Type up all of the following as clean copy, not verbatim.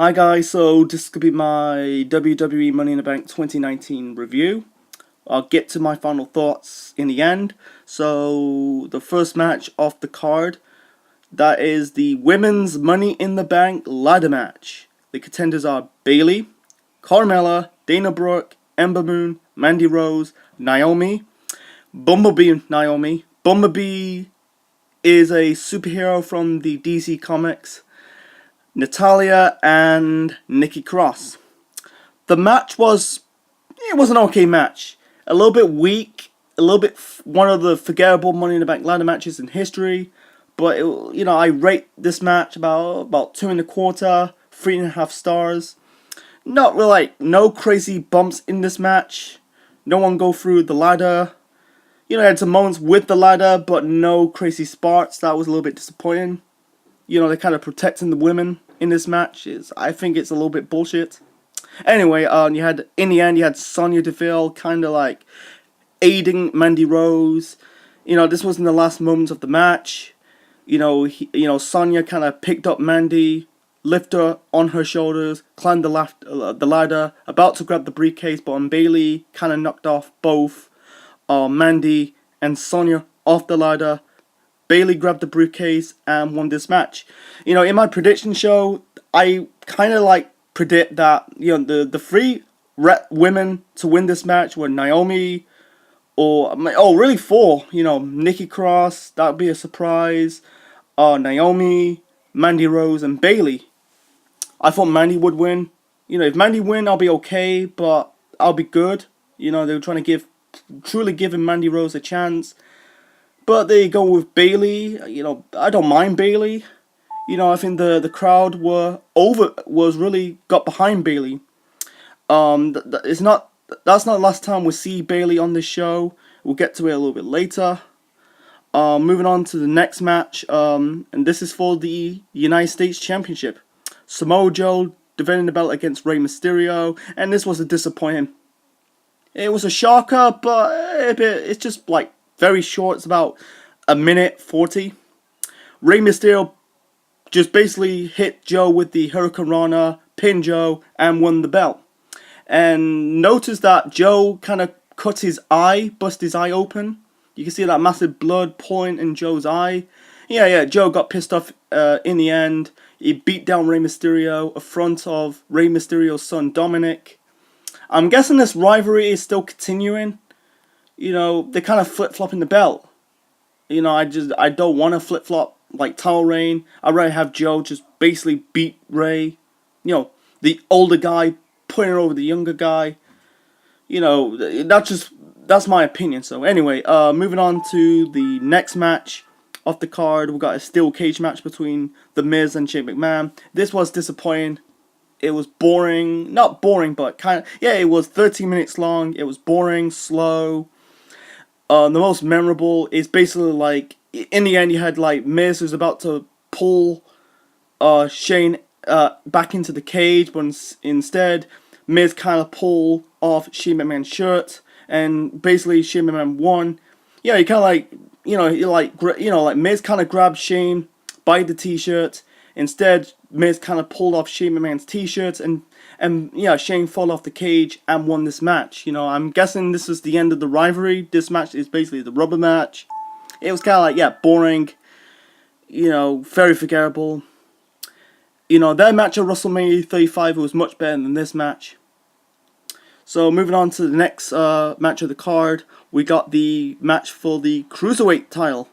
Hi guys, so this could be my WWE Money in the Bank 2019 review. I'll get to my final thoughts in the end. So the first match off the card, that is the Women's Money in the Bank ladder match. The contenders are Bayley, Carmella, Dana Brooke, Ember Moon, Mandy Rose, Naomi, Bumblebee Naomi. Bumblebee is a superhero from the DC Comics. Natalya and Nikki Cross. The match was an okay match. A little bit weak, a little bit one of the forgettable Money in the Bank ladder matches in history. But I rate this match about 2.25, 3.5 stars. Not really no crazy bumps in this match. No one go through the ladder. I had some moments with the ladder, but no crazy sparks. That was a little bit disappointing. They're kind of protecting the women in this match. I think it's a little bit bullshit. Anyway, in the end you had Sonya Deville kind of like aiding Mandy Rose. This was in the last moments of the match. Sonya kind of picked up Mandy, lifted her on her shoulders, climbed the ladder, about to grab the briefcase, but Bayley kind of knocked off both Mandy and Sonya off the ladder. Bayley grabbed the briefcase and won this match. In my prediction show, I kind of predict that the three women to win this match were Naomi, or really four. Nikki Cross, that would be a surprise. Naomi, Mandy Rose, and Bayley. I thought Mandy would win. If Mandy win, I'll be okay, but I'll be good. They were trying to truly giving Mandy Rose a chance. But they go with Bayley. I don't mind Bayley. I think the crowd was really got behind Bayley. That's not the last time we see Bayley on this show. We'll get to it a little bit later. Moving on to the next match, and this is for the United States Championship. Samoa Joe defending the belt against Rey Mysterio, and this was a disappointing. It was a shocker, but it's just very short. It's about 1:40. Rey Mysterio just basically hit Joe with the Hurricane Rana, pinned Joe, and won the belt. And notice that Joe kind of cut his eye, bust his eye open. You can see that massive blood pouring in Joe's eye. Yeah, Joe got pissed off in the end. He beat down Rey Mysterio in front of Rey Mysterio's son Dominic. I'm guessing this rivalry is still continuing. They're kind of flip-flopping the belt. I don't want to flip-flop title reign. I'd rather have Joe just basically beat Rey. The older guy putting over the younger guy. That's my opinion. So anyway, moving on to the next match off the card. We got a steel cage match between The Miz and Shane McMahon. This was disappointing. It was boring. Not boring, but it was 13 minutes long. It was boring, slow. The most memorable is basically in the end you had Miz who's about to pull Shane back into the cage, but instead Miz kind of pulled off Shane McMahon's shirt, and basically Shane McMahon won. Yeah, he kind of Miz kind of grabbed Shane by the t-shirt. Instead, Miz kind of pulled off Shane McMahon's t-shirt, and Shane fell off the cage and won this match. I'm guessing this is the end of the rivalry. This match is basically the rubber match. It was kind of boring. Very forgettable. Their match at WrestleMania 35 was much better than this match. So moving on to the next match of the card, we got the match for the Cruiserweight title.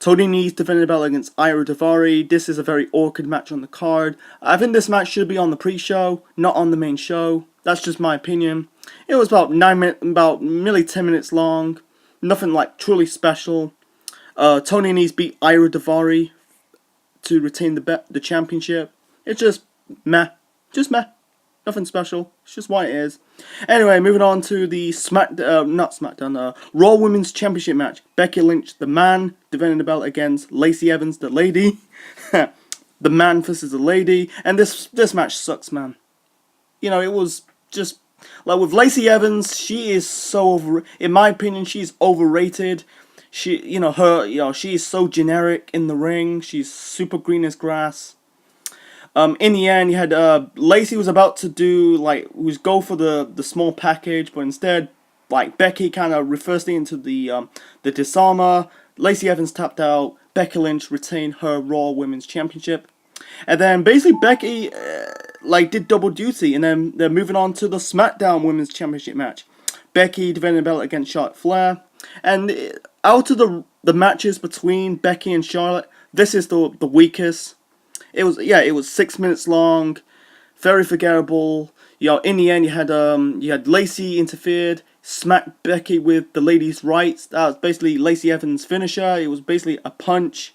Tony Nese defending the belt against Daivari. This is a very awkward match on the card. I think this match should be on the pre-show, not on the main show. That's just my opinion. It was about nearly 10 minutes long. Nothing truly special. Tony Nese beat Daivari to retain the championship. It's just meh. Nothing special. It's just what it is. Anyway, moving on to the Raw Women's Championship match. Becky Lynch, the man, defending the belt against Lacey Evans, the lady. The man versus the lady. And this match sucks, man. It was just with Lacey Evans, she is so in my opinion, she's overrated. She is so generic in the ring. She's super green as grass. In the end, you had Lacey was about to go for the small package, but instead, like, Becky kind of reversed it into the disarmer. Lacey Evans tapped out. Becky Lynch retained her Raw Women's Championship, and then basically Becky did double duty, and then they're moving on to the Smackdown Women's Championship match. Becky defending the belt against Charlotte Flair, and out of the matches between Becky and Charlotte, this is the weakest. It was 6 minutes long, very forgettable. In the end, you had Lacey interfered, smacked Becky with the ladies' rights. That was basically Lacey Evans' finisher. It was basically a punch,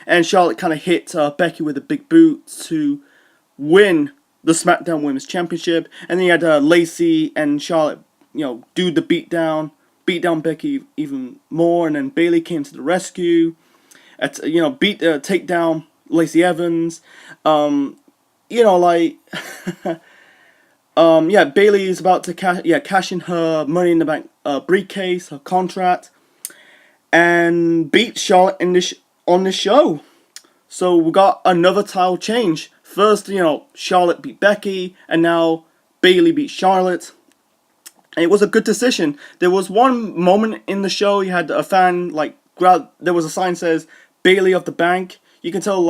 and Charlotte kind of hit Becky with a big boot to win the SmackDown Women's Championship. And then you had Lacey and Charlotte, do the beat down Becky even more, and then Bayley came to the rescue. Take down Lacey Evans. Bayley is about to cash in her Money in the Bank briefcase, her contract, and beat Charlotte on this show. So we got another title change. First, Charlotte beat Becky, and now Bayley beat Charlotte. And it was a good decision. There was one moment in the show, you had a fan there was a sign that says Bayley of the Bank. You can tell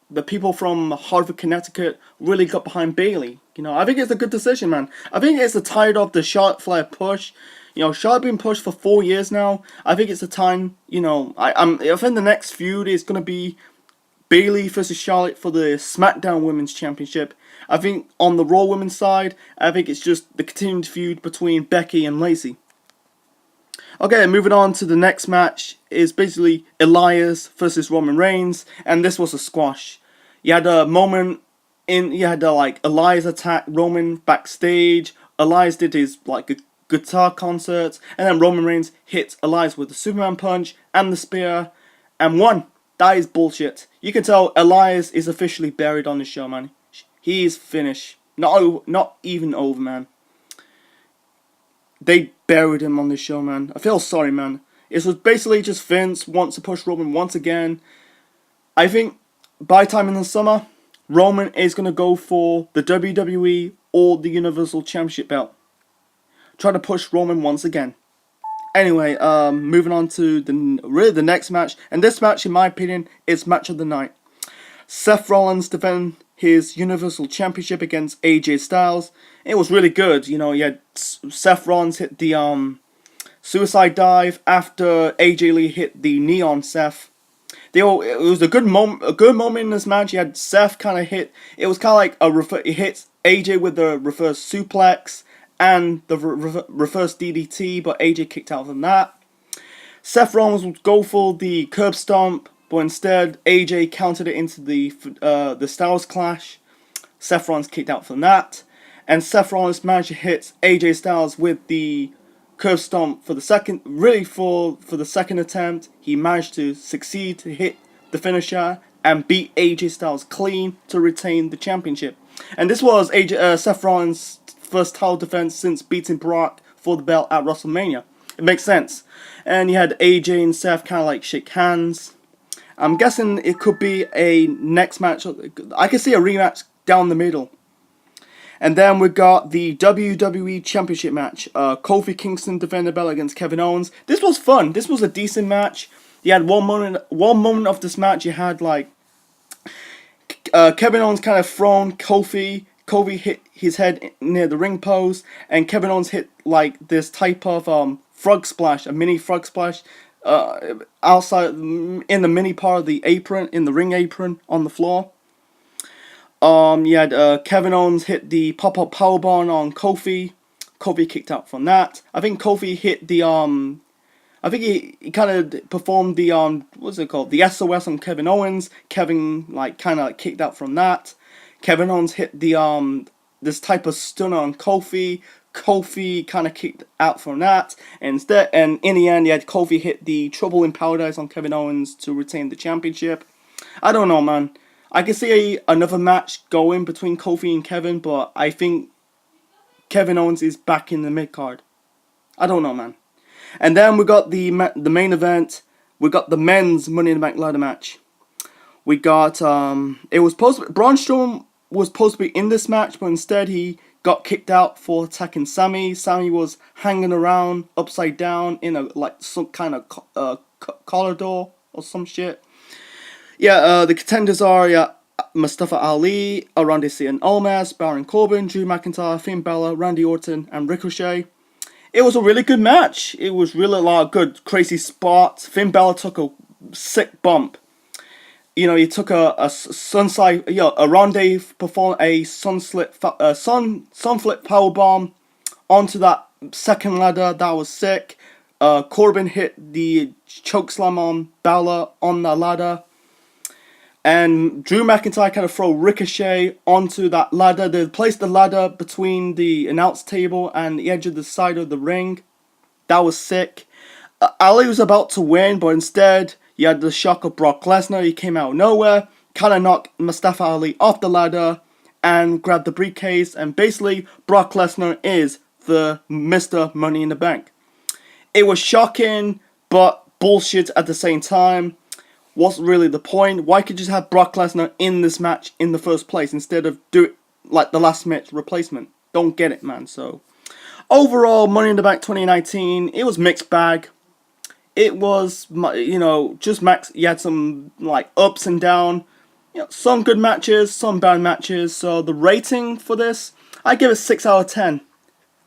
the people from Hartford, Connecticut really got behind Bayley. I think it's a good decision, man. I think it's tired of the Charlotte Flair push. Charlotte been pushed for 4 years now. I think it's a time, I think the next feud is going to be Bayley versus Charlotte for the SmackDown Women's Championship. I think on the Raw Women's side, I think it's just the continued feud between Becky and Lacey. Okay, moving on to the next match is basically Elias versus Roman Reigns, and this was a squash. You had a moment Elias attack Roman backstage. Elias did his guitar concert, and then Roman Reigns hit Elias with the Superman punch and the spear and won. That is bullshit. You can tell Elias is officially buried on the show, man. He is finished. Not even over, man. They buried him on this show, man. I feel sorry, man. It was basically just Vince wants to push Roman once again. I think by time in the summer, Roman is going to go for the WWE or the Universal Championship belt. Try to push Roman once again. Anyway, moving on to the next match. And this match, in my opinion, is match of the night. Seth Rollins defending his Universal Championship against AJ Styles. It was really good. You had Seth Rollins hit the suicide dive after AJ Lee hit the knee on Seth. It was a good moment in this match. You had Seth kind of hit. It was kind of like he hits AJ with the reverse suplex and the reverse DDT, but AJ kicked out from that. Seth Rollins would go for the curb stomp, but instead AJ countered it into the Styles Clash. Seth Rollins kicked out from that, and Seth Rollins managed to hit AJ Styles with the curb stomp for the second. Really, for the second attempt, he managed to succeed to hit the finisher and beat AJ Styles clean to retain the championship. And this was Seth Rollins' first title defense since beating Brock for the belt at WrestleMania. It makes sense. And you had AJ and Seth kind of shake hands. I'm guessing it could be a next match. I can see a rematch down the middle. And then we got the WWE Championship match. Kofi Kingston defended the belt against Kevin Owens. This was fun. This was a decent match. You had one moment of this match. You had Kevin Owens kind of thrown Kofi. Kofi hit his head near the ring post, and Kevin Owens hit this type of frog splash, a mini frog splash, outside in the mini part of the apron, in the ring apron on the floor. You had Kevin Owens hit the pop-up powerbomb on Kofi. Kofi kicked out from that. I think Kofi hit the I think he kind of performed the what's it called? The SOS on Kevin Owens. Kevin kind of kicked out from that. Kevin Owens hit the this type of stunner on Kofi. Kofi kind of kicked out from that, and in the end, you had Kofi hit the Trouble in Paradise on Kevin Owens to retain the championship. I don't know, man. I can see another match going between Kofi and Kevin, but I think Kevin Owens is back in the mid card. I don't know, man. And then we got the main event. We got the men's Money in the Bank ladder match. We got it was supposed to, Braun Strowman was supposed to be in this match, but instead he got kicked out for attacking Sami. Sami was hanging around upside down in a some kind of corridor or some shit. Yeah, the contenders are Mustafa Ali, Randy and Almas, Baron Corbin, Drew McIntyre, Finn Balor, Randy Orton, and Ricochet. It was a really good match. It was really a lot of good, crazy spots. Finn Balor took a sick bump. You know, he took a sunside. A Randy performed a sunflip powerbomb onto that second ladder. That was sick. Corbin hit the chokeslam on Balor on the ladder. And Drew McIntyre kind of throw Ricochet onto that ladder. They placed the ladder between the announce table and the edge of the side of the ring. That was sick. Ali was about to win, but instead, you had the shock of Brock Lesnar. He came out of nowhere, kind of knocked Mustafa Ali off the ladder, and grabbed the briefcase. And basically, Brock Lesnar is the Mr. Money in the Bank. It was shocking, but bullshit at the same time. What's really the point? Why could you just have Brock Lesnar in this match in the first place instead of do it like the last match replacement? Don't get it, man. So, overall, Money in the Bank 2019, it was mixed bag. It was, you know, just max. You had some like ups and down. You know, some good matches, some bad matches. So the rating for this, I give it 6 out of 10.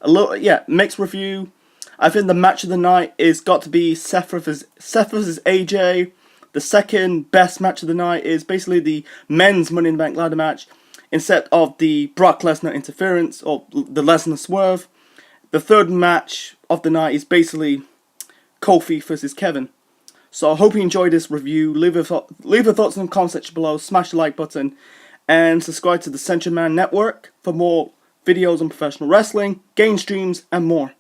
A little, yeah, mixed review. I think the match of the night is got to be Seth versus AJ. The second best match of the night is basically the men's Money in the Bank ladder match instead of the Brock Lesnar interference or the Lesnar swerve. The third match of the night is basically Kofi versus Kevin. So I hope you enjoyed this review. Leave your thoughts in the comment section below. Smash the like button and subscribe to the Central Man Network for more videos on professional wrestling, game streams, and more.